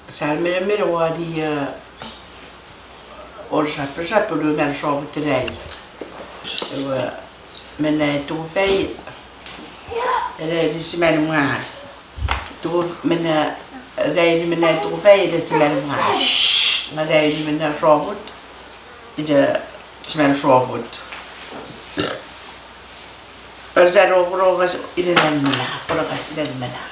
Salmere var de årsapper du kan sove til deg. Men du fej det är som en månad. Du men det är men du fej det som en månad. Men det är men sovut. Det som en sovut. Kerja rogas ini dan mana, rogas dan mana.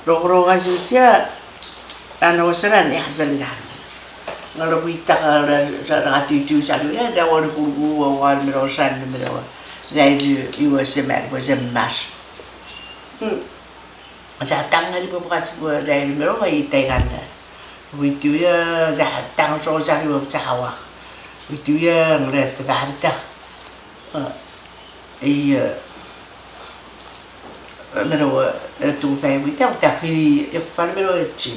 Rogas usia anu seran ya jalan. Kalau kita kalau itu salunya ada orang guru orang merosan mereka. Jadi ibu semer, ibu semas. Datang dari beberapa dari mereka itu kan. Itu ya datang soal ibu cawa. Itu ya ngeliat ada. Iya. Mereka tu faham itu tak kiri, yang paling mereka cip.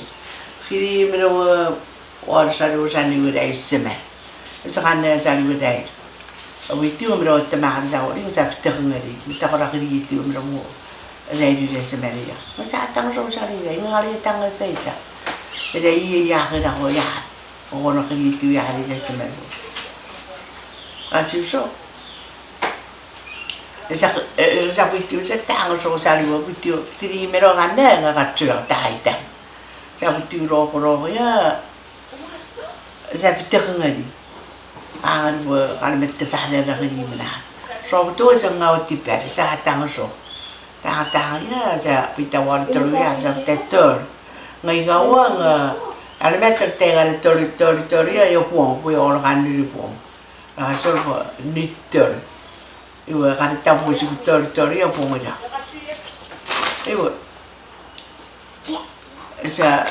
Kiri mereka orang saluran itu dah semer. Sekarang saluran dah. Itu mereka teman saya orang saya terhengari. Kita orang kiri itu mereka dah itu semer ya. Macam tang soal dia, ingat tang apa itu. Jadi iya kena hoya. Orang kiri itu ya ada semer. Asyik so. Saya itu saya tang soal dia itu kiri mereka anda enggak kacau dah itu. Saya itu roh ya. Saya terhengari. Kalau mesti faham dah kiri mana. So betul saya ngau tipe saya tang so. Tang ya saya pita wan terus ya saya tetur. Ngai kawang kalau mesti tengah terus ya yo puang orang kan di puang. So nitter. Ibu kan tahu sih terus ya puang aja. Ibu. Saya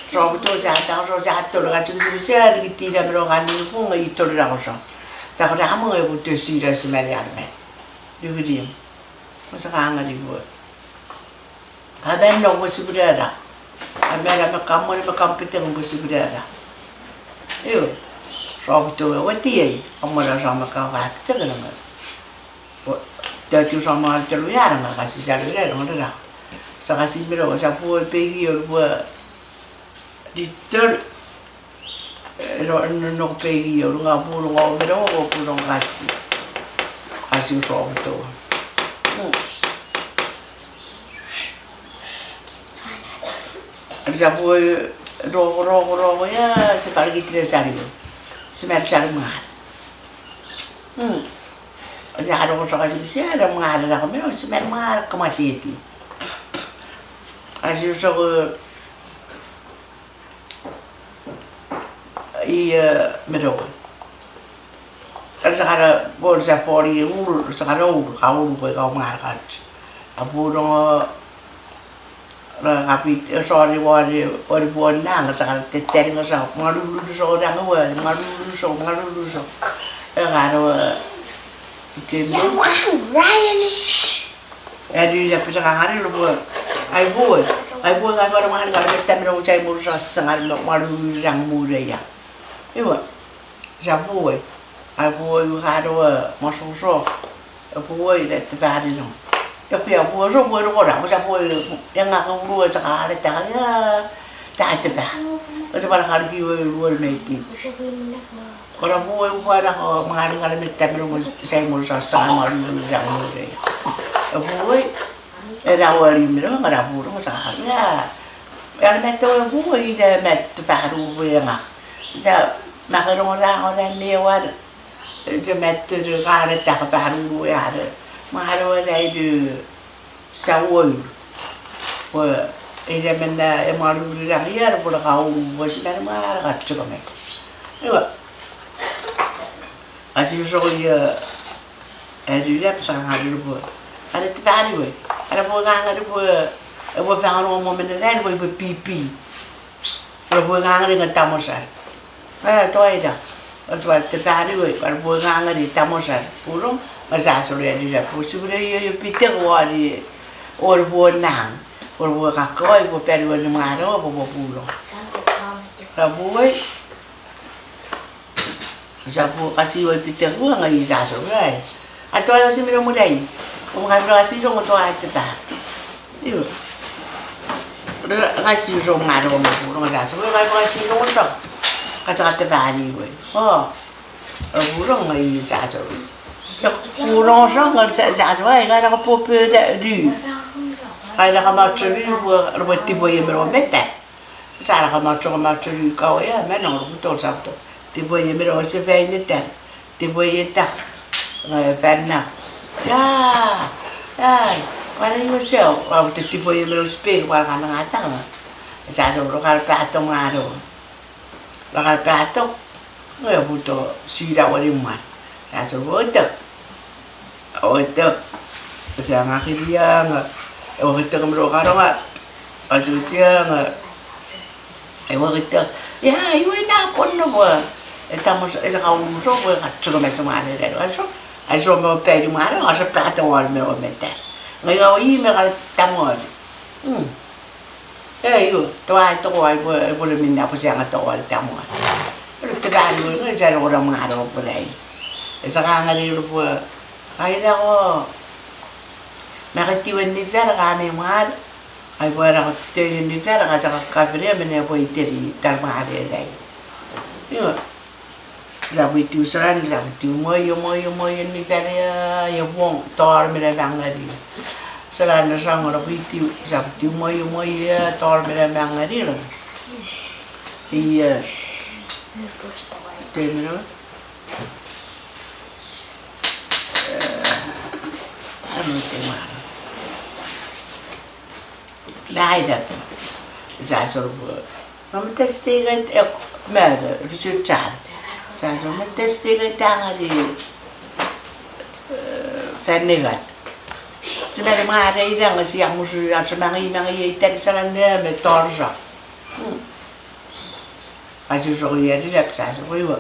so betul saya tang so saya terus kan cuma saya di tidak orang kan di puang itu dah so. Tak ada apa yang butuh sih dah sebenarnya ni. Juga dia. Masa kangen ibu. Ada yang masih berada. Ada kamu ni macam kita masih berada. Iyo. So betul. Wati ay. Kamu dah sama kawan kita kan? Dah tu sama terus ya, nak kasih jalan dia orang dah. Saya kasih berapa? Saya buat pergi buat di ter. Nok pergi orang pulang berapa pulang kasih so betul. Saya buat roh ya sekali kita cari, semer cari mahal. Saya ada orang kasih ada mahal lah, kami semer mahal kemati itu. Kasih so iya mereka. Kalau sekarang boleh saya fori sekarang kau mahal kan. Abu dong rapi sorry wari buat nang sekarang teteng ngasau malu so orang malu so. Kalau kemana? Jadi dia sekarang hari lu buat, I buat kan orang mahal kalau kita mereka cai murus sangat malu yang muda ya. Ibu, saya buat, kalau masuk so, buat itu hari tu. Tapi buat so buat orang, saya buat yang aku buat sekarang ya, tak ada. Macam mana kalau kita buat meeting, orang buat orang mahal kalau kita mereka cai murus sangat malu yang muda ya. Buat, awal ini mereka nggak buat sekarang ya. Yang mereka buat dia mereka baru yang saya makan orang lewat jemet tu kalau tak baru ya mahal ada itu sawul, ini mana malu orang ya boleh kau bersihkan mahal kacau kami. Ibu, asyik soalnya dia pasang hari itu ada tiga hari ada bukan ada buat fangan orang mana lain buat pipi, ada bukan dengan tamusan. Tu aja. Tu terkari kalau bukan ada tamusan, pulang masa sudah dia. Sudah dia pitik wari, orang buat nang, orang buat kakoi, buat pergi mana buat pulang. Kalau buat, siapa kasih wari pitik buat ngai sah sudah. Atau ada sih mereka mudai, bukan berasih dong tu aja tak. Iyo. Kasi so nga ro mo nga so nga kasi no so. Kata kata bani we. Oh. Burung ngai cha cho. Burung so nga cha cho ai ga ko po pe de du. Ai la ma cho ru ro ti bo ye me mette. Cha la ma cho ka ya me no ro to sa to. Ti bo ye me ro se fe mette. Ti bo ye ta. Fa na. Ya. Ya. Quando io so, ho tipo io me lo spiego quando hanno la tavola. Già sono lo calpato maro. Lo calpato, io ho avuto sui lavori in mare. Già sono volto. Siamo anche lì, ho detto come lo caro, ma ho detto, e ho detto, ya, io in Napoli, e stiamo, e siamo un so, poi faccio come messo male, e sono per il mare, ho sappiato al mio mettere. Ngayon ime ka tamor. Yo, tuai boleh minda ko siya nga tuai tamor. Pero tagal mo nga siya ko ra mga araw po rin. Sa nga rin po, ay nako, nakatiwan ni Vera kami mga ay po ra ko tiwan ni Vera ka sa kafire mene po iteri talma rin. Yo, labu itu seran, labu itu moyo ni Vera ya wong tor mene bangari. Selan sang ora piti sabti moyo tor mera mangari lo. Iya. Temero. Anu temar. Dai da. Ja sorbo. Mam testigan mer ricercar. Ja so mam testigan tangari. Fernegat. Sebenarnya mana ini yang siang musuh yang semangat itu terserahnya metorja. Asyik soal ini dia bisa soal itu.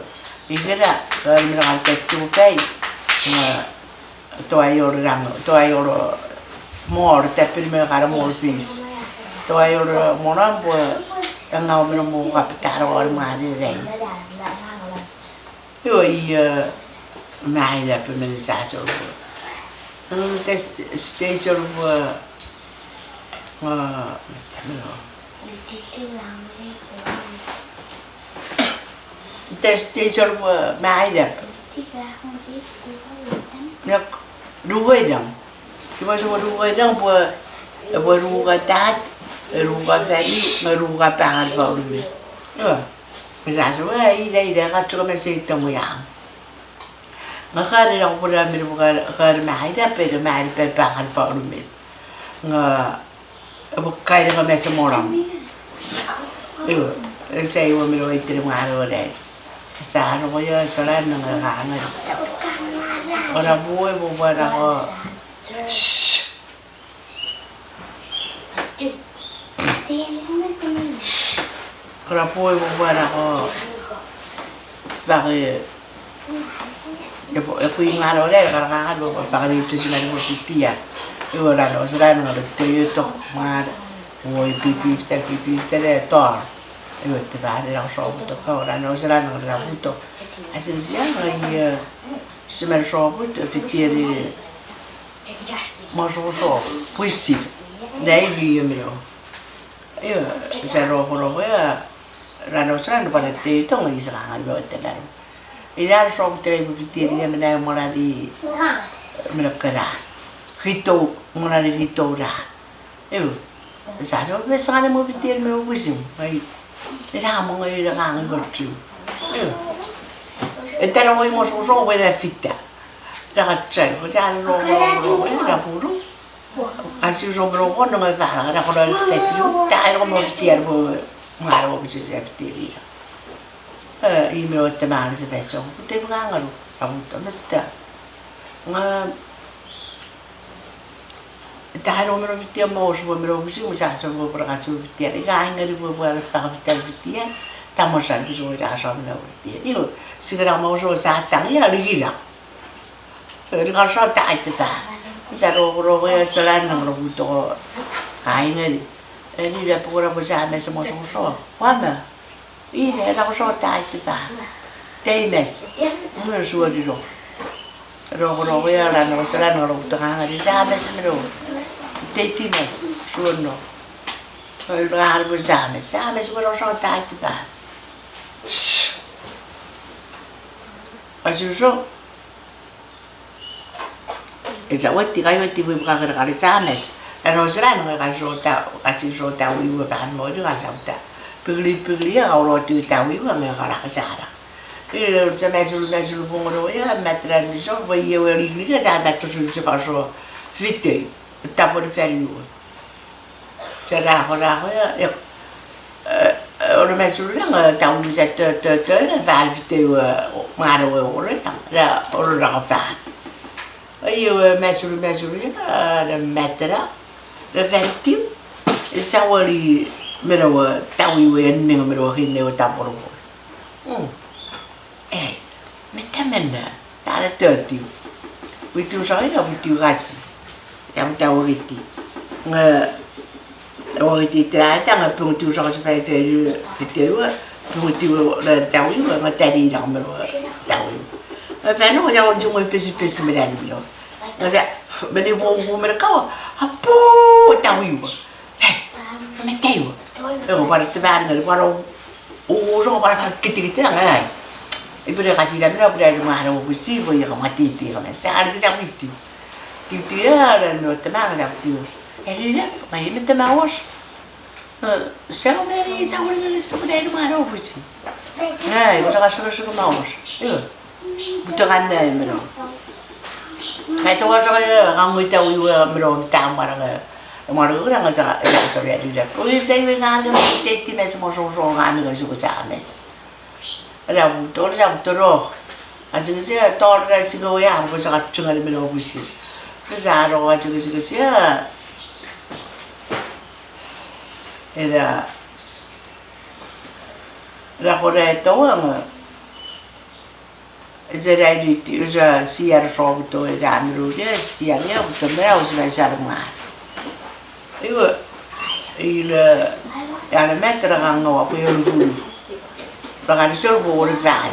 Ini dia kalau mereka tertutup tay, tuai orang mor tapi mereka mor fis. Tuai orang moram pun yang ngau mereka mau kapital orang mana ini. Itu iya mai dia pemerintah soal. Station station mai đẹp được đuôi đằng cuma semua đuôi đằng buat đuôi tat đuôi feli đuôi pangan baru ni bisa semua ini dah kan cuma masih temu yang ngakari lang po namin mahal na pero mahal pa pangal pa ulit nga kaya nga may sumurang iyo sa iyo may rawit rin mga araw ulit sa ano ko yun sa lan ng nakakangan wala buhay mo ba na ko shhh wala buhay mo ba na ko bakit aku ingat oleh kadang-kadang kalau pakai itu sih lagi putih ya, itu orang orang kalau itu mah, mau pipi tor, itu tiba-tiba orang sobu tu kau orang itu, asal siapa yang semen sobu tu fikir masuk puisi, dari dia melo, itu saya roh ya, orang pada itu nggak bisa nggak bawa telan. Ila so tere butiri ya mena morali melakara hito morali hito ra sa so be sa mo butiri me busim ai ila mo ngai ra ngai gotu etero mo so we la fitta ra tsa ko ja lo ra puru asi so bro ko no ngai ra ko ra tetru ta ro mo butiri bo maro butiri butiri email at teman sa beso. Puti mga nga ro. Kamu ta. Nga dahil mo ro bitia mo so mo ro bisu mo sa so mo para ka so bitia. Ika nga ri mo para ka bitia. Tamo sa bisu mo sa so mo bitia. Io sigara mo so sa tang ya ri gila. Ri ka so ta ita. Sa ro ya salan ng ro buto. Ai nga ri. Ni da pura mo sa me so mo so. Wama. Ini era so ta ita. Teimes. Mo so di ro. Ro ya la no salan ro buto nga ri sa me so ro. Teimes. Suono. Ora bu Sames wala so taati ba. Ajuso. Esa wati kai wati bu ka ka Sames. Ano sira no ka so ta wi bu ba mo ju ka sa ta. Pigli ya ora tu ta wi wa me ka ra sa ra. E se me sul bungolo ya mettere mi so voi io ri che da metto sul ci faccio fitte. Tapo di ferio. C'era ora ya ora me sul nga ta un set va fitte mare ora ora fa. Io me sul da mettere la fetti e sa vuoi me lo tawi we ne me lo hinne o tapo. Metamena, ada tertiu. Itu saya itu kasih. Yang tahu itu, itu ternyata nggak pengutu saya supaya itu pengutu tahu juga nggak tadi nak tahu. Karena orang cuma pesi mereka bilang, nggak benda buku mereka apa tahu juga. Mereka tahu. Pada teman pada orang pada kita nggak. Ibu dia kasih jamin apa dia rumah ada busi, boleh kamu mati itu, kamu sehari tu jamin itu ya dan tenang jamin itu. Hari ni, macam ni tenang was. Saya ni tu dia rumah ada busi. Ibu saya suka mawas. Betul kan ni mero. Itu saya kamu tahu ibu mero tahu barang. Malu orang aja dia dia. Oh, saya ingat macam itu macam orang kami suka jamin. Ada betul. Asyik saya tahu ada siapa yang aku cakap cungan melo busi. Kejar orang asyik saya. Ada korek tahu ang. Jadi itu siar sob tu ada amrunya siarnya betul merah usai sarungan. Ibu yang meter orang apa yang dulu. Bahkan suruh boleh faham.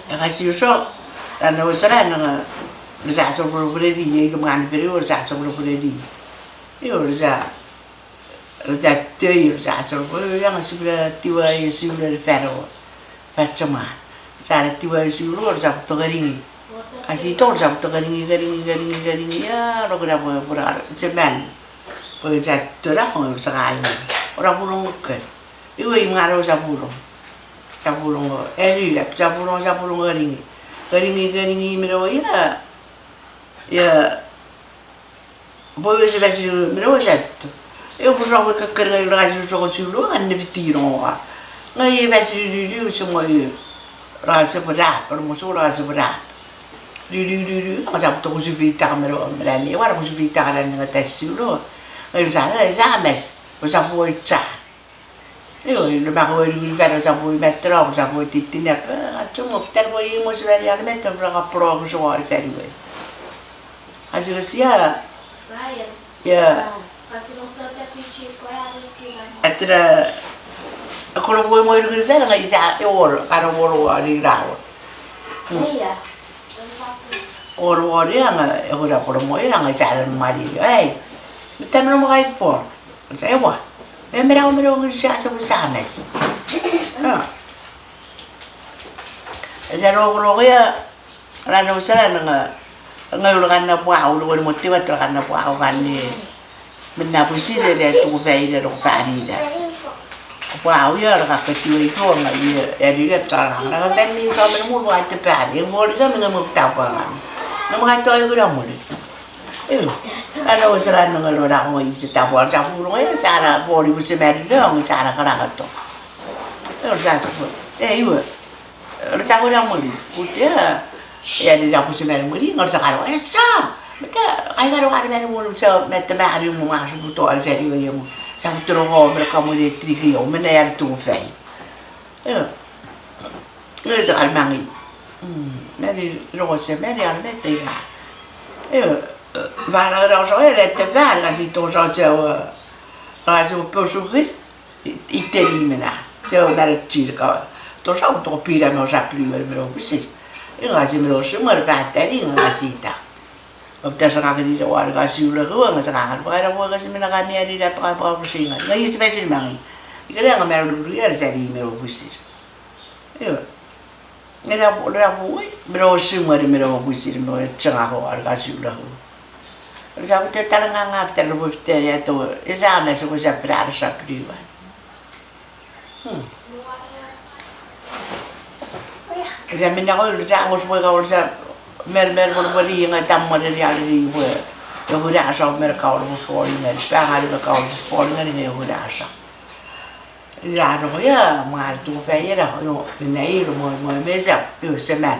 Kasih usah, dan usah nang, usah boleh di, kemudian beri usah boleh di. Ini usah tu boleh yang sudah tiba sudah fero, macam saya tiba sudah usah kering. Kasih tahu usah kering ya, orang berapa cemen, boleh tu lah orang sekarang. Orang pulung ke, ibu yang ngaruh sapulung lah, sapulung keringi, mero ya, boleh sebab mero satu, eu pun ke keringi lagi cuci kan ni fitiro ah, ngai besi semua rasa berat, permusuh rasa berat, macam tu kusi fita mero ni, orang kusi fita kan dengan tes dulu, ngai sana mes. Usah buat cah. Lepas kau ada usah buat metro, usah buat titin apa. Cuma kita buat ini mesti ada metro berapa pro semua ada ferry. Hasil sia. Ya. Atra. Kalau buat mau itu ferry nggak bisa. Kalau ada rawa. Orang yang udah promo yang cara mari. Kita mau makan for. Saya buat, mereka kerja sama. Jadi orang ya, orang usah nggak nak buat, orang motivasi nak buat kan ni, benda puisi dia tu faedah orang faedah. Buat ya orang kecil itu orang dia cara orang kan ni kalau mau buat cepat, yang boleh kan mengamuk tahu kan, mengamuk tahu itu dah boleh. Ada usaha nenggal orang orang itu tak boleh campur orang cara boleh bersih merdeka cara kerana tu. Usaha tu, ibu, orang orang boleh, putih, ya dia bersih merdeka, orang sekarang, sah, betul, orang boleh bersih merdeka hari mu masuk betul alfari yang mu, sampai terus mereka boleh triki, mana yang tu fai. Orang sekarang mangi, nanti orang sebenarnya orang merdeka. Varje dag så är det inte värre att sitta och så på så skilt inte i mina så väldigt tillgång då så då pira med oss apply med precis. Jag har ju med oss som har fattat det inga sitta. opta sa ngakini da war ka siula ko nga sa ngakar pa ra mo kasi minakani ari da pa pa pusinga nga is special mangi ikare nga meron du ya sa ri mero pusir yo era boy mero simari mero pusir no changa ko war ka siula ko sa te talanga nga te lo te ya to esame so ko sa pra sa priva ya minna ko ja ngos mo ka sa mer mo ri nga tam mo ri ali ri wo yo hu ra sa mer ka lo fo ni mer pa ha ri ka lo fo ni ni hu ra sa ya no ya ma tu fe ya ra no nei lo mo me sa yo se man